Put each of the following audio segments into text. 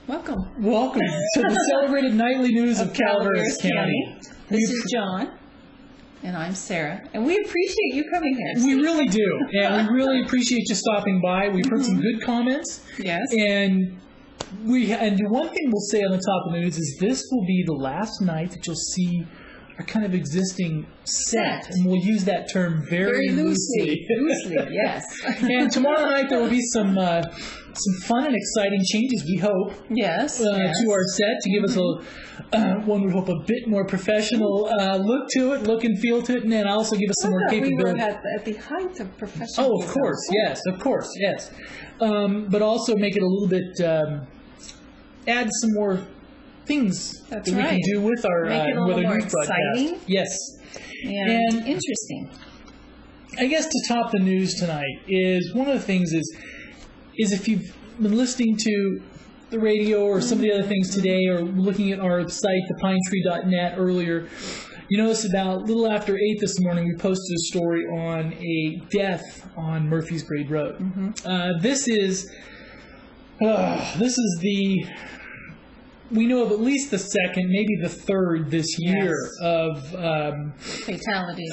Welcome. Welcome to the celebrated nightly news of Calaveras County. This is John, and I'm Sarah, and we appreciate you coming here. We really do, and we really appreciate you stopping by. We've heard some good comments. Yes. And one thing we'll say on the top of the news is this will be the last night that you'll see our kind of existing set, and we'll use that term very loosely. Loosely, yes. And tomorrow night there will be some fun and exciting changes, we hope, yes, to our set to give us one would hope a bit more professional look and feel to it, and then also give us some more capability. We were at the height of professionalism. Oh, of course, yes. But also make it a little bit, add some more things that we can do with our make it a little more news exciting. broadcast. Yes. And interesting. I guess to top the news tonight is one of the things is if you've been listening to the radio or some of the other things today or looking at our site, thepinetree.net earlier, you notice about a little after 8 this morning we posted a story on a death on Murphy's Grade Road. This is we know of at least the second, maybe the third this year of fatality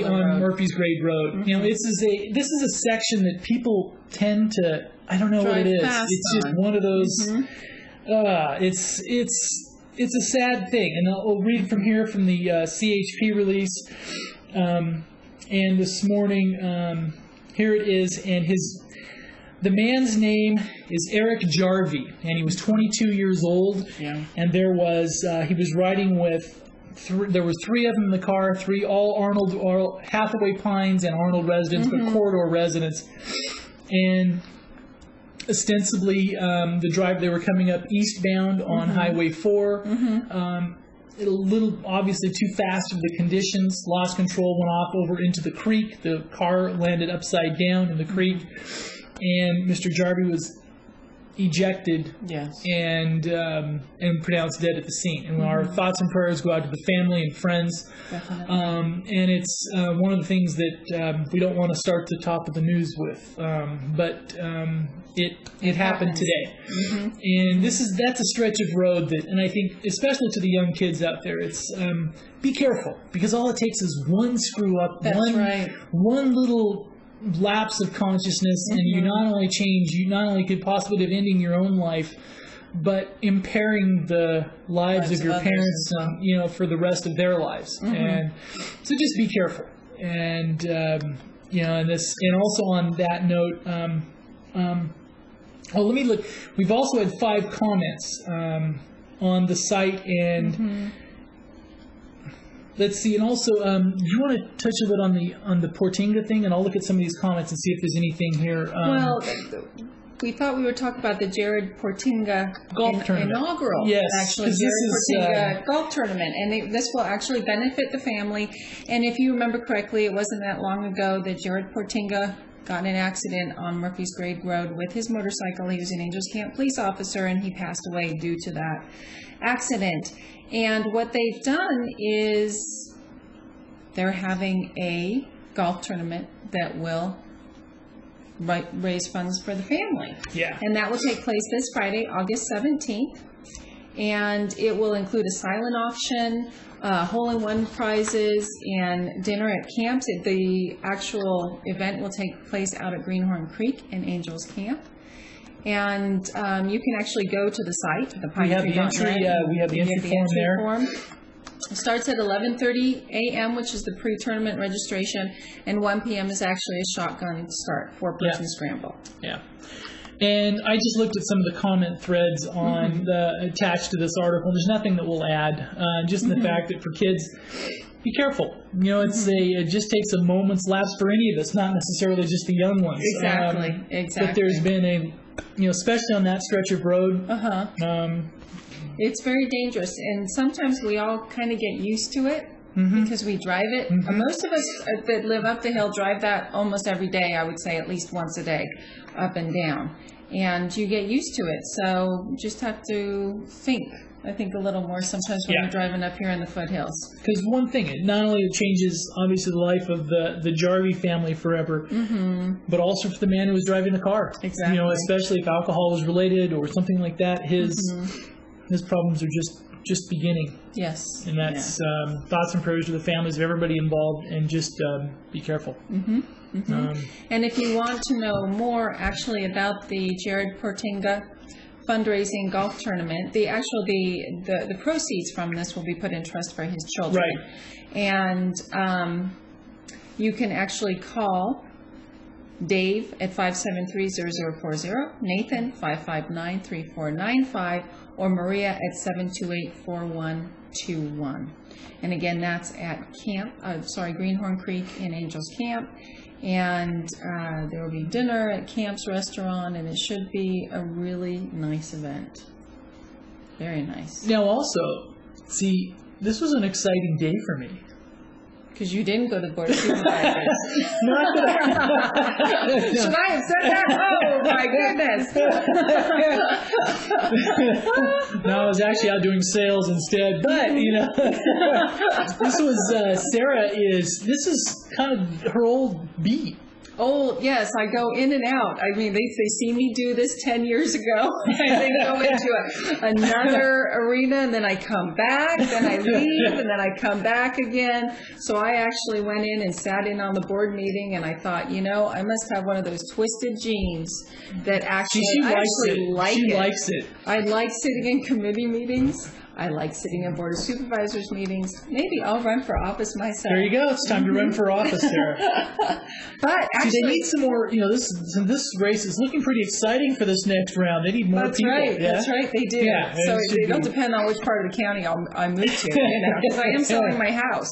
on Murphy's Grade Road. You know, this is a section that people tend to, I don't know what it is. It's just one of those. It's a sad thing, and I'll read from here from the CHP release. And this morning, here it is, and the man's name is Eric Jarvie, and he was 22 years old. Yeah. And he was riding with, there were three of them in the car, all Hathaway Pines and Arnold residents, but corridor residents. And ostensibly, they were coming up eastbound on Highway 4. A little, obviously, too fast for the conditions. Lost control, went off over into the creek. The car landed upside down in the creek. And Mr. Jarvie was ejected and pronounced dead at the scene. And our thoughts and prayers go out to the family and friends. And it's one of the things that we don't want to start the top of the news with. But it happened today. And that's a stretch of road that, and I think especially to the young kids out there, it's be careful, because all it takes is one screw up, one little lapse of consciousness, and you not only could possibly have ending your own life, but impairing the lives of your parents, for the rest of their lives. And so just be careful. And and also on that note, let me look. We've also had 5 comments on the site, and let's see, and also, do you want to touch a bit on the Portinga thing, and I'll look at some of these comments and see if there's anything here. Well, we thought we would talk about the Jared Portinga golf tournament. Inaugural, Portinga golf tournament, and this will actually benefit the family. And if you remember correctly, it wasn't that long ago that Jared Portinga got in an accident on Murphy's Grade Road with his motorcycle. He was an Angels Camp police officer, and he passed away due to that accident. And what they've done is they're having a golf tournament that will raise funds for the family. Yeah. And that will take place this Friday, August 17th. And it will include a silent auction, hole-in-one prizes, and dinner at camps. The actual event will take place out at Greenhorn Creek in Angels Camp. And you can actually go to the site, the pinetree.net. We have the entry form there. It starts at 11:30 a.m., which is the pre-tournament registration, and 1 p.m. is actually a shotgun start, 4-person scramble. Yeah. And I just looked at some of the comment threads on attached to this article. There's nothing that we'll add, just in the fact that for kids, be careful. It just takes a moment's lapse for any of us, not necessarily just the young ones. Exactly. But there's been especially on that stretch of road. It's very dangerous, and sometimes we all kind of get used to it because we drive it. Most of us that live up the hill drive that almost every day, I would say at least once a day, up and down. And you get used to it, so just have to think I think a little more sometimes when you're driving up here in the foothills. Because one thing, not only it changes, obviously, the life of the Jarvie family forever, but also for the man who was driving the car. Exactly. Especially if alcohol was related or something like that, his problems are just beginning. Yes. And that's thoughts and prayers to the families of everybody involved, and just be careful. And if you want to know more, actually, about the Jared Portinga fundraising golf tournament, the proceeds from this will be put in trust for his children. Right. And you can actually call Dave at 573-0040, Nathan 559-3495, or Maria at 728-4121. And again, that's at Greenhorn Creek in Angels Camp. And there will be dinner at Camp's Restaurant, and it should be a really nice event. Very nice. Now also, see, this was an exciting day for me. Because you didn't go to the Board of Supervisors. Not that Should I have said that? Oh, my goodness. No, I was actually out doing sales instead. But, this was, this is kind of her old beat. Oh, yes, I go in and out. I mean, they see me do this 10 years ago, and then go into another arena, and then I come back, then I leave, and then I come back again. So I actually went in and sat in on the board meeting, and I thought, I must have one of those twisted genes that actually, She likes it. I like sitting in committee meetings. I like sitting in Board of Supervisors meetings. Maybe I'll run for office myself. There you go. It's time to run for office, Sarah. But actually, they need some more. This race is looking pretty exciting for this next round. They need more people. Right. Yeah? That's right. They do. Yeah, so they don't depend on which part of the county I move to. Because I am selling my house.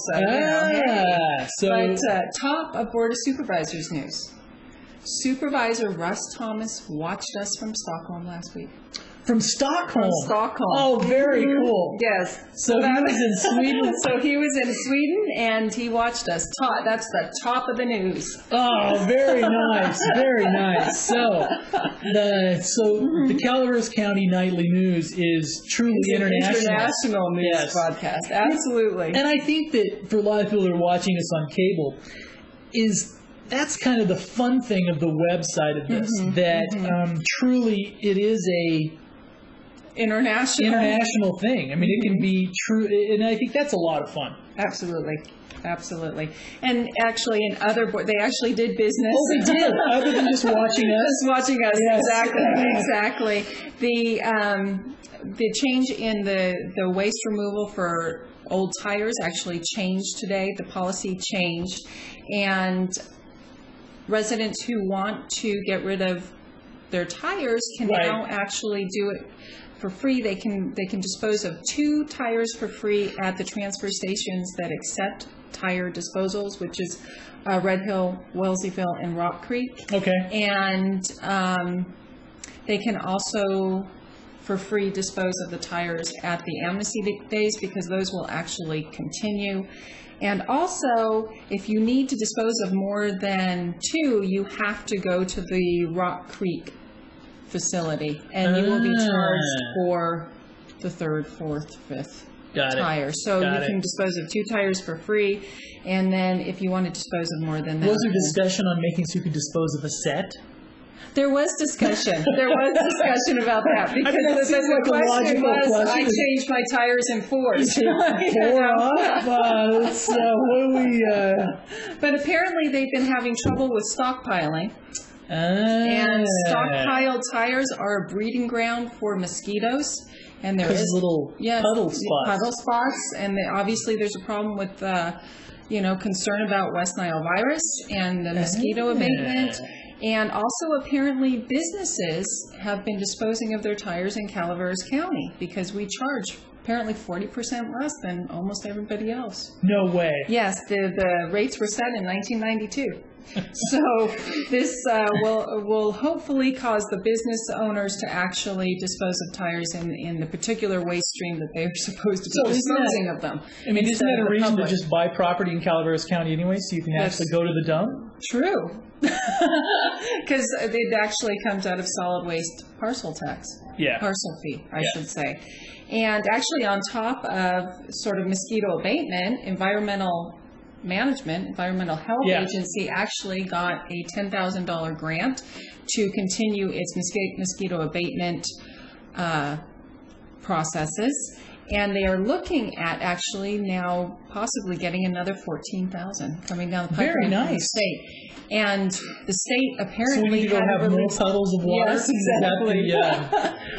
So, But top of Board of Supervisors news. Supervisor Russ Thomas watched us from Stockholm last week. From Stockholm? From Stockholm. Oh, very cool. Yes. So he was in Sweden? So he was in Sweden, and he watched us. That's the top of the news. Oh, very nice. Very nice. So the Calaveras County Nightly News is truly international. International news podcast. Absolutely. And I think that for a lot of people that are watching us on cable, that's kind of the fun thing of the website of this, truly it is a international thing. I mean, it can be true, and I think that's a lot of fun. Absolutely. And actually, in other they actually did business. Oh, they did, other than just watching us. Just watching us, yes. Exactly. The change in the waste removal for old tires actually changed today. The policy changed, and residents who want to get rid of their tires can now actually do it for free. They can dispose of 2 tires for free at the transfer stations that accept tire disposals, which is Red Hill, Wellesleyville, and Rock Creek. Okay. And they can also for free dispose of the tires at the amnesty days, because those will actually continue. And also, if you need to dispose of more than 2, you have to go to the Rock Creek facility, and you will be charged for the 3rd, 4th, 5th tire. So you can dispose of 2 tires for free, and then if you want to dispose of more than that. Was there discussion on making so you could dispose of a set? There was discussion. About that, because the question was, I changed my tires in 4s. But apparently they've been having trouble with stockpiling. And stockpiled tires are a breeding ground for mosquitoes. And there is little puddle spots. And obviously there's a problem with concern about West Nile virus and the mosquito abatement. And also, apparently, businesses have been disposing of their tires in Calaveras County, because we charge apparently 40% less than almost everybody else. No way. Yes, the rates were set in 1992. So this will hopefully cause the business owners to actually dispose of tires in the particular waste stream that they are supposed to be disposing of them. I mean, isn't that a reason to just buy property in Calaveras County anyway, so you can actually go to the dump? True. Because it actually comes out of solid waste parcel tax. Yeah. Parcel fee, I should say. And actually on top of sort of mosquito abatement, environmental health agency actually got a $10,000 grant to continue its mosquito abatement processes. And they are looking at actually now possibly getting another $14,000 coming down the pipeline. Very nice. From the state. And the state apparently so we need to go have more puddles of water. Yes, exactly.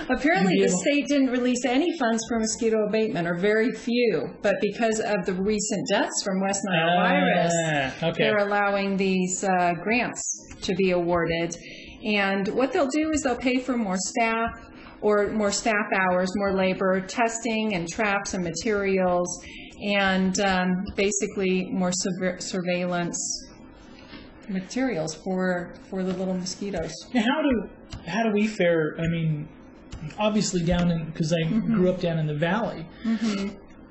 Apparently the state didn't release any funds for mosquito abatement, or very few. But because of the recent deaths from West Nile virus, they're allowing these grants to be awarded. And what they'll do is they'll pay for more staff, or more staff hours, more labor, testing and traps and materials, and basically more surveillance materials for the little mosquitoes. Now, how do we fare? I mean, obviously down in, because I grew up down in the valley,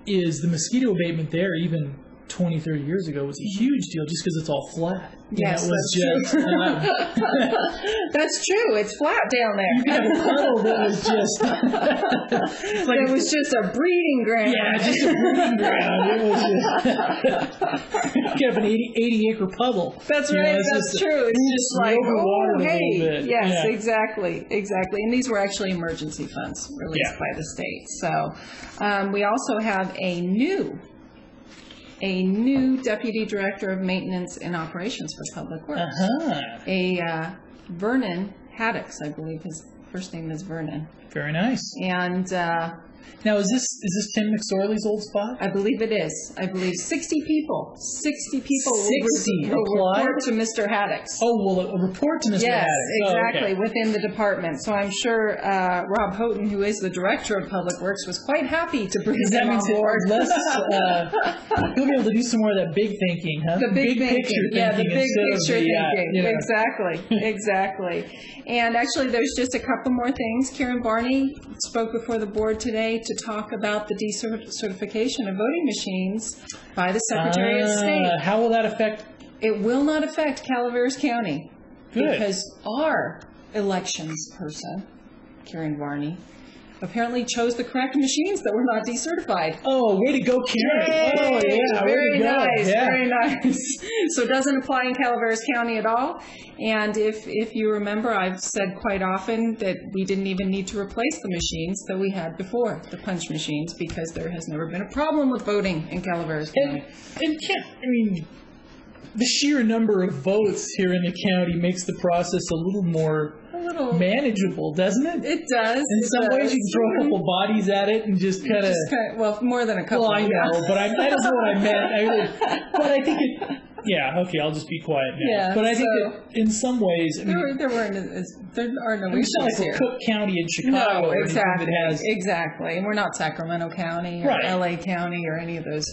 is the mosquito abatement there even 20, 30 years ago was a huge deal just because it's all flat. Yes, it was that's just, true. That's true. It's flat down there. You had a puddle that was just... like it was just a breeding ground. Yeah, just a breeding ground. It was just... you have an 80-acre puddle. That's right. That's true. It's just like, oh, hey. Yes, exactly. Exactly. And these were actually emergency funds released by the state. So we also have a new Deputy Director of Maintenance and Operations for Public Works. Vernon Haddix, I believe his first name is Vernon. Very nice. And now, is this Tim McSorley's old spot? I believe it is. I believe 60 people. 60 people will report to Mr. Haddix. Oh, well, a report to Mr. Haddix. Yes, exactly, within the department. So I'm sure Rob Houghton, who is the Director of Public Works, was quite happy to bring him on board. He'll be able to do some more of that big thinking, huh? The big picture thinking. Yeah, the big picture thinking. Exactly. And actually, there's just a couple more things. Karen Barney spoke before the board today to talk about the decertification of voting machines by the Secretary of State. How will that affect? It will not affect Calaveras County. Good. Because our elections person, Karen Barney, apparently chose the correct machines that were not decertified. Oh, way to go, Karen. Yay! Oh, yeah. Very nice. Very nice. So it doesn't apply in Calaveras County at all. And if you remember, I've said quite often that we didn't even need to replace the machines that we had before, the punch machines, because there has never been a problem with voting in Calaveras County. The sheer number of votes here in the county makes the process a little more manageable, doesn't it? It does. In some ways, you can throw a couple bodies at it and just kind of... Well, more than a couple. Well, I know, but that is what I meant. But I think it... Yeah, okay, I'll just be quiet now. Yeah, but I think that in some ways... there are no issues here. It's not like Cook County in Chicago. No, exactly. That has, exactly. And we're not Sacramento County or LA County or any of those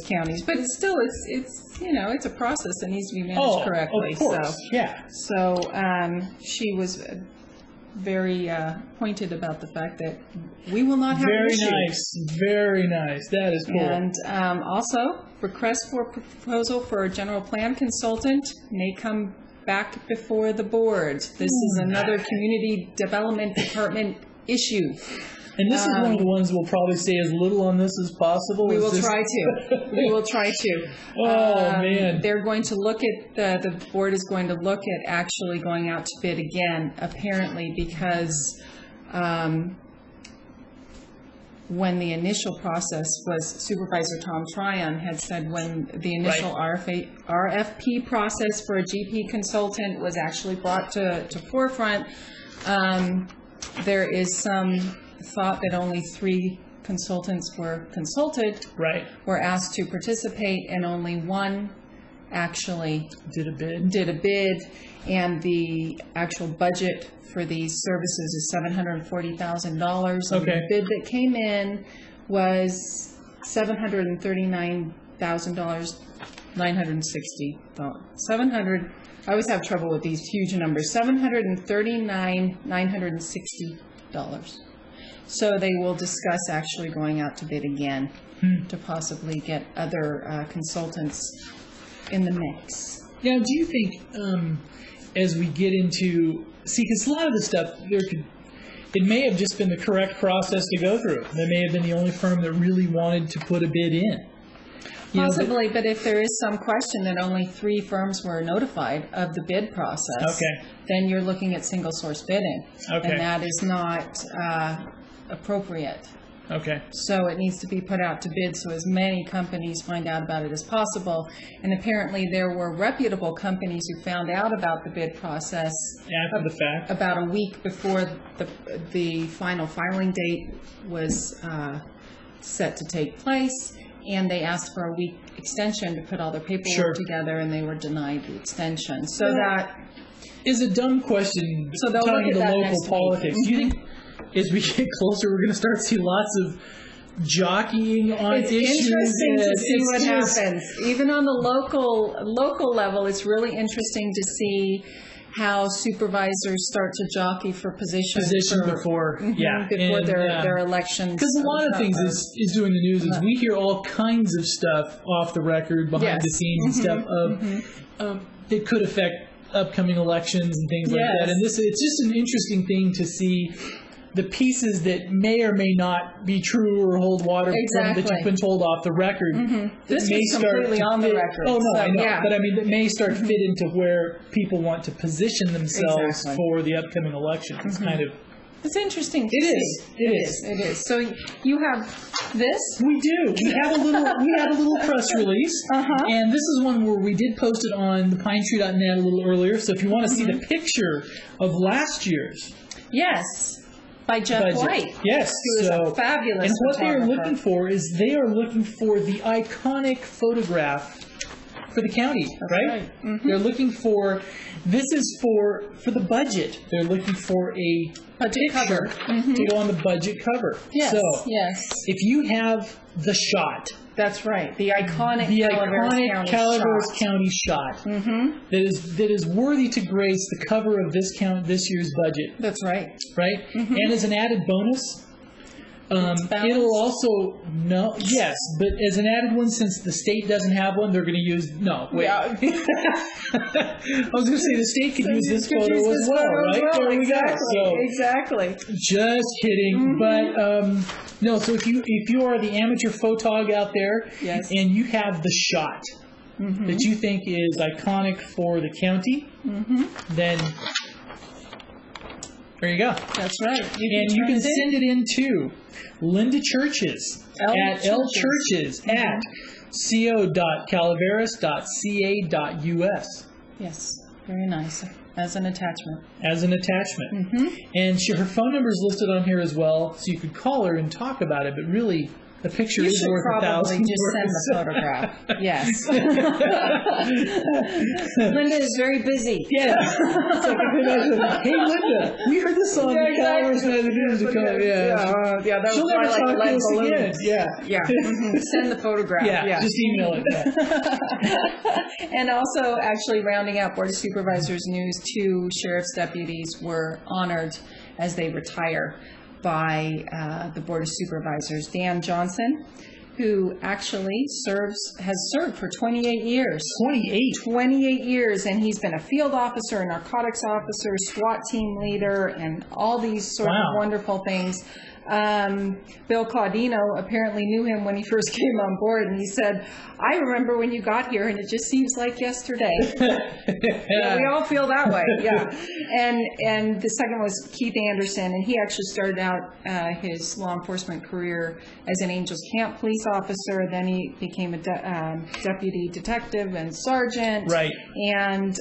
counties. But it's still, it's a process that needs to be managed correctly. Of course, So she was very pointed about the fact that we will not have Very nice. That is cool. And also, request for proposal for a general plan consultant may come back before the board. This is another community development department issue. And this is one of the ones we'll probably say as little on this as possible. We will try to. We will try to. Oh, man. They're going to look at, the board is going to look at actually going out to bid again, apparently, because when the initial process was, Supervisor Tom Tryon had said when the initial RFP process for a GP consultant was actually brought to forefront, there is some thought that only 3 consultants were consulted, were asked to participate, and only 1 actually did a bid, and the actual budget for these services is $740,000. And the bid that came in was $739,960. I always have trouble with these huge numbers. $739,960. So they will discuss actually going out to bid again to possibly get other consultants in the mix. Now, do you think as we get into because a lot of the stuff it may have just been the correct process to go through. They may have been the only firm that really wanted to put a bid in. Possibly, but if there is some question that only 3 firms were notified of the bid process, then you're looking at single source bidding, and that is not appropriate. Okay. So it needs to be put out to bid so as many companies find out about it as possible. And apparently there were reputable companies who found out about the bid process after the fact, about a week before the final filing date was set to take place. And they asked for a week extension to put all their paperwork together, and they were denied the extension. So that is a dumb question. So they'll talking look at to that local next politics. week. Do you think as we get closer, we're going to start to see lots of jockeying on it's issues? Interesting to see what happens. Even on the local level, it's really interesting to see how supervisors start to jockey for position before their elections. Because a lot of things is doing the news is we hear all kinds of stuff off the record, behind the scenes and stuff of it could affect upcoming elections and things like that. And it's just an interesting thing to see the pieces that may or may not be true or hold water that you've been told off the record. This may is start completely on the record. Oh, no, I know. But I mean, that may start to fit into where people want to position themselves for the upcoming election. It's kind of... It's interesting. It is. So you have this? We do. We have a little press release, and this is one where we did post it on thepinetree.net a little earlier. So if you want to see the picture of last year's, by Jeff White. Yes, who is a fabulous. And what they are looking for is they are looking for the iconic photograph for the county, right? They're looking for. This is for the budget. They're looking for a budget picture to go on the budget cover. Yes. So, if you have the shot. That's right. The iconic Calaveras County shot that is worthy to grace the cover of this year's budget. That's right. Right? And as an added bonus, it'll also but as an added one, since the state doesn't have one, they're going to use I was going to say the state could use this photo as well, right? There we go. So, exactly. Just kidding, but no. So if you are the amateur photog out there, and you have the shot that you think is iconic for the county, then. There you go. That's right. You can send it in to Linda Churches at lchurches at co.calaveras.ca.us. Yes, very nice. As an attachment. And her phone number is listed on here as well, so you could call her and talk about it, but really... The picture is worth 1,000 words. You should probably just send the photograph. Yes. Linda is very busy. Yes. Hey, Linda, we heard this on the Calaveras News ago. That was She'll never like talk to us again. Send the photograph. Just email it. And also, actually, rounding out Board of Supervisors news, 2 sheriff's deputies were honored as they retire by the Board of Supervisors. Dan Johnson, who actually has served for 28 years. 28 years, and he's been a field officer, a narcotics officer, SWAT team leader, and all these sort of wonderful things. Bill Claudino apparently knew him when he first came on board, and he said, I remember when you got here, and it just seems like yesterday. We all feel that way, And the second was Keith Anderson, and he actually started out his law enforcement career as an Angels Camp police officer. Then he became a deputy detective and sergeant, and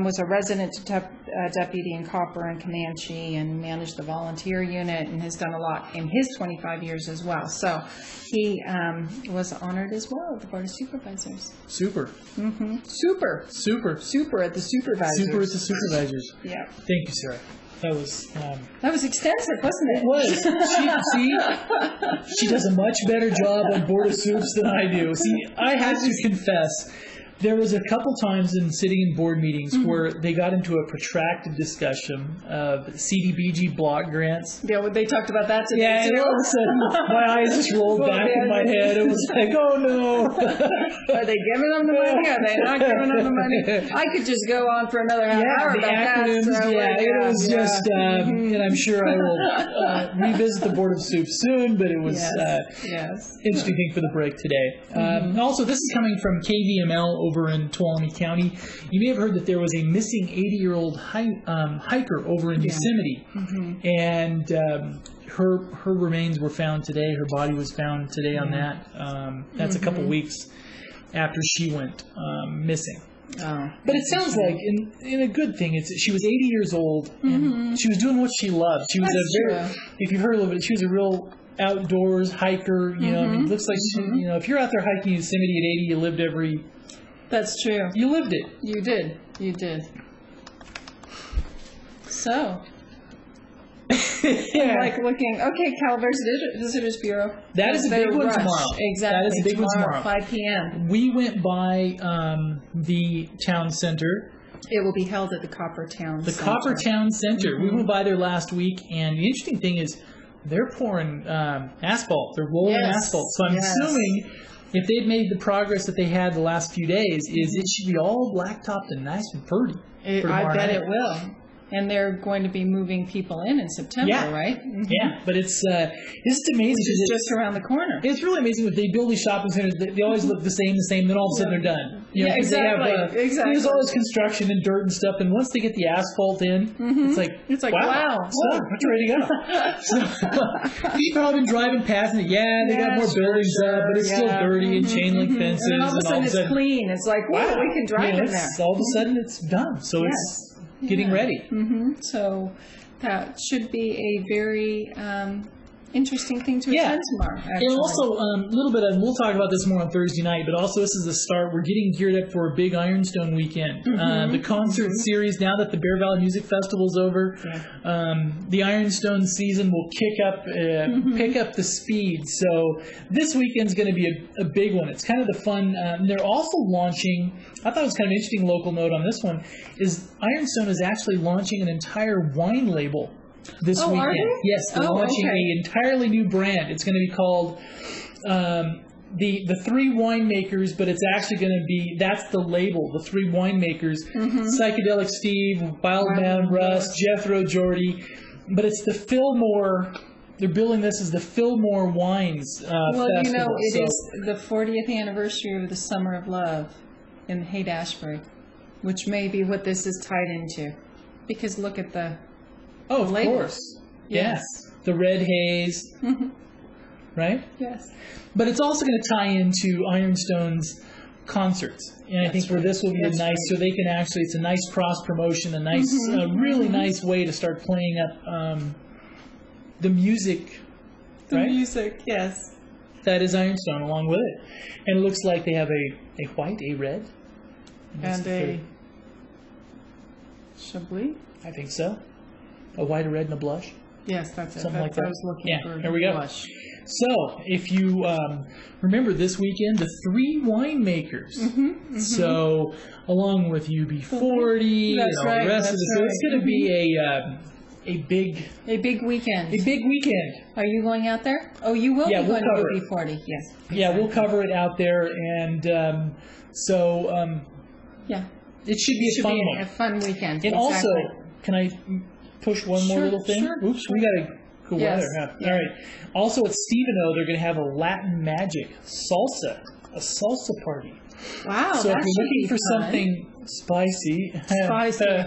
was a resident deputy in Copper and Comanche, and managed the volunteer unit, and has done a lot in his 25 years as well. So he was honored as well at the Board of Supervisors. Super. Super at the supervisors. Yeah. Thank you, Sarah. That was extensive, wasn't it? It was. She does a much better job on Board of Soups than I do. See, I have to confess, There was a couple times in sitting in board meetings where they got into a protracted discussion of CDBG block grants. Yeah, they talked about that today. Yeah, and all of a sudden, my eyes just rolled back in my head. It was like, oh no. Are they giving them the money? Are they not giving them the money? I could just go on for another half hour the about acronyms, that. So, it was just, and I'm sure I will revisit the Board of Soup soon, but it was interesting thing for the break today. Also, this is coming from KVML over in Tuolumne County. You may have heard that there was a missing 80-year-old hiker over in Yosemite, and her remains were found today. Her body was found today on that. That's a couple weeks after she went missing. Oh, but it sounds like, in a good thing, she was 80 years old, and she was doing what she loved. She was if you've heard a little bit, she was a real outdoors hiker. You know, I mean, it looks like she, if you're out there hiking Yosemite at 80, you lived every. That's true. You lived it. You did. You did. So. I'm like looking. Okay, Calaveras Visitors Bureau. That is a big one tomorrow. Exactly. That is a big one tomorrow. 5 p.m. We went by the town center. It will be held at the Coppertown Center. The Coppertown Center. We went by there last week, and the interesting thing is they're pouring asphalt. They're rolling asphalt. So I'm assuming if they've made the progress that they had the last few days, it should be all blacktopped and nice and pretty. I bet it will. And they're going to be moving people in September, right? Yeah, but it's amazing. Which is just around the corner. It's really amazing. If they build these shopping centers, they always look the same, then all of a sudden they're done. Exactly. There's all this construction and dirt and stuff, and once they get the asphalt in, it's like wow. So, it's ready to go. So, people have been driving past and they got more buildings up, but it's still dirty and chain link fences. And all of a sudden it's clean. It's like, wow, we can drive in there. All of a sudden it's done. So it's getting ready. So that should be a very interesting thing to attend tomorrow. Actually. And also, a little bit of, we'll talk about this more on Thursday night, but also this is the start. We're getting geared up for a big Ironstone weekend. The concert series, now that the Bear Valley Music Festival's over, the Ironstone season will pick up the speed. So this weekend's going to be a big one. It's kind of the fun. They're also launching, I thought it was kind of an interesting local note on this one, is Ironstone is actually launching an entire wine label this weekend. Are they? Yes, they're launching an entirely new brand. It's going to be called the Three Winemakers, but it's actually going to be, that's the label, the Three Winemakers, Psychedelic Steve, Wildman Russ, Jethro Jordy, but it's the Fillmore. They're billing this as the Fillmore Wines Festival. It is the 40th anniversary of the Summer of Love in Haight-Ashbury, which may be what this is tied into. Because look at the of label. Course. Yes. The red haze. Right? Yes. But it's also going to tie into Ironstone's concerts. And I think for this will be so they can actually, it's a nice cross promotion, a nice, really nice way to start playing up the music. The music, yes. That is Ironstone along with it. And it looks like they have a white, a red. And a Chablis? I think so. A white, a red, and a blush. Yes, that's it. Something like that. I was looking for there we go. blush. So, if you remember this weekend, the Three Winemakers. So, along with UB40 and all the rest of it. So, it's going to be a big weekend. A big weekend. Are you going out there? Oh, you will be going to UB40. Yes. Exactly. Yeah, we'll cover it out there. And it should be a fun one. A fun weekend. And also, can I push one more little thing? Oops, we got to go weather, huh? All right. Also at Steveno, they're going to have a Latin Magic salsa, a salsa party. Wow, so if you're looking for something spicy, okay,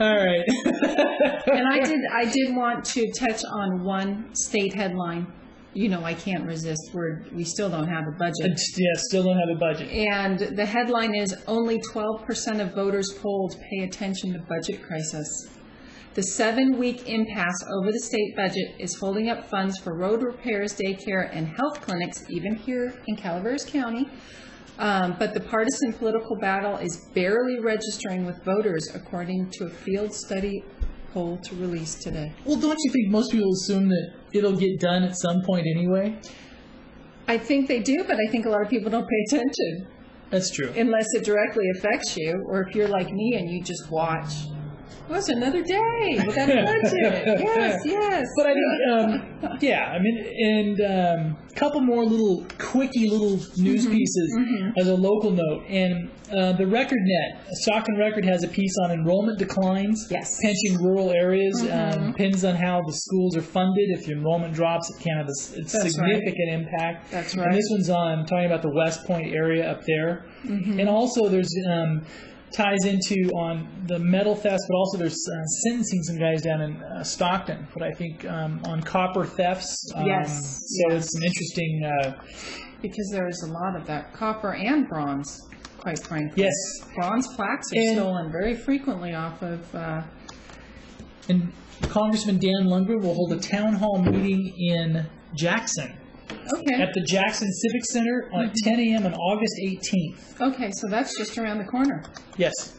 all right. And I did want to touch on one state headline. I can't resist. We still don't have a budget. Still don't have a budget. And the headline is, only 12% of voters polled pay attention to budget crisis. The 7-week impasse over the state budget is holding up funds for road repairs, daycare, and health clinics, even here in Calaveras County. But the partisan political battle is barely registering with voters, according to a field study poll to release today. Well, don't you think most people assume that it'll get done at some point anyway? I think they do, but I think a lot of people don't pay attention. That's true. Unless it directly affects you, or if you're like me and you just watch. Oh, it's another day without a budget. Yes. But I think, and a couple more quickie little news pieces as a local note. And the Record Net, Stockton Record has a piece on enrollment declines, pinching rural areas, pins on how the schools are funded. If your enrollment drops, it can have a significant impact. That's right. And this one's on talking about the West Point area up there. And also there's ties into on the metal thefts, but also there's sentencing some guys down in Stockton, but I think on copper thefts. So it's an interesting... because there's a lot of that copper and bronze, quite frankly. Yes. Bronze plaques are stolen very frequently off of... And Congressman Dan Lundgren will hold a town hall meeting in Jackson. Okay. At the Jackson Civic Center at 10 a.m. on August 18th. Okay, so that's just around the corner. Yes.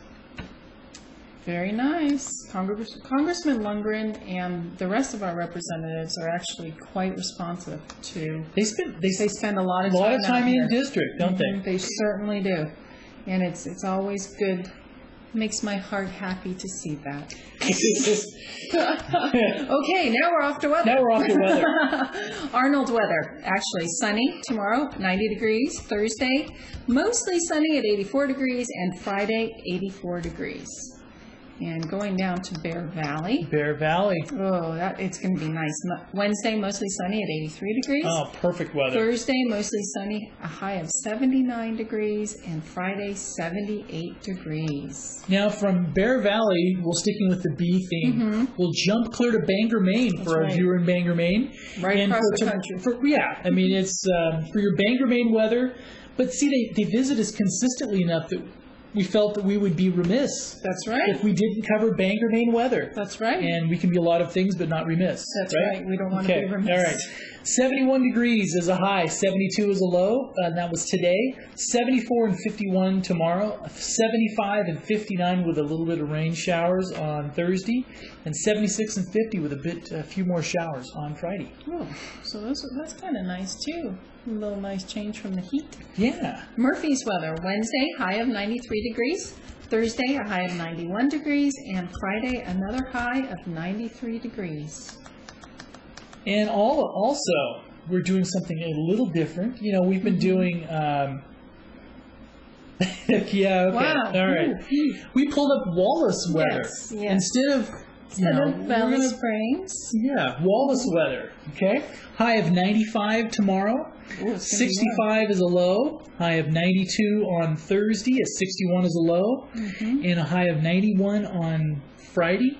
Very nice. Congressman Lundgren and the rest of our representatives are actually quite responsive to... They spend a lot of time in district, don't they? They certainly do. And it's always good. Makes my heart happy to see that. Okay, now we're off to weather. Arnold weather. Actually sunny tomorrow, 90 degrees. Thursday, mostly sunny at 84 degrees. And Friday, 84 degrees. And going down to Bear Valley. Bear Valley. Oh, it's going to be nice. Wednesday, mostly sunny at 83 degrees. Oh, perfect weather. Thursday, mostly sunny, a high of 79 degrees. And Friday, 78 degrees. Now, from Bear Valley, we're sticking with the bee theme. We'll jump clear to Bangor, Maine for our viewer in Bangor, Maine. Right across the country. I mean, it's for your Bangor, Maine weather. But see, they visit us consistently enough that we felt that we would be remiss. That's right. If we didn't cover Bangor, Maine weather. That's right. And we can be a lot of things, but not remiss. That's right. We don't want to be remiss. All right. 71 degrees is a high, 72 is a low, and that was today. 74 and 51 tomorrow, 75 and 59 with a little bit of rain showers on Thursday, and 76 and 50 with a few more showers on Friday. Oh, so that's kind of nice too. A little nice change from the heat. Yeah. Murphy's weather. Wednesday, high of 93 degrees. Thursday, a high of 91 degrees. And Friday, another high of 93 degrees. And also, we're doing something a little different. You know, we've been doing... Wow. All right. We pulled up Wallace weather. Yes. Instead of Valley Springs. Yeah, Wallace weather. Okay. High of 95 tomorrow. Ooh, 65 is a low. High of 92 on Thursday. A 61 is a low. And a high of 91 on Friday.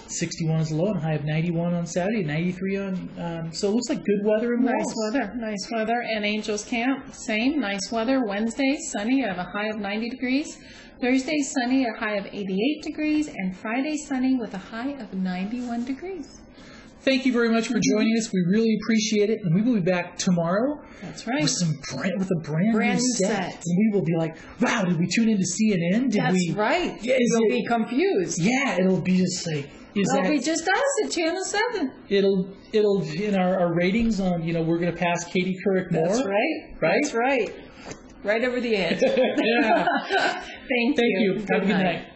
61 is a low, and a high of 91 on Saturday, 93 on... so it looks like good weather in Wallace. Nice weather. And Angels Camp, same, nice weather. Wednesday, sunny at a high of 90 degrees. Thursday, sunny at a high of 88 degrees. And Friday, sunny with a high of 91 degrees. Thank you very much for joining us. We really appreciate it. And we will be back tomorrow. That's right. With a brand new set. And we will be like, wow, did we tune into CNN? That's right. We'll be confused. Yeah, it'll be just like... It'll be just us at Channel 7. It'll in our ratings on, we're going to pass Katie Couric Moore. That's right. That's right. Right over the edge. Yeah. Thank you. Have a good night.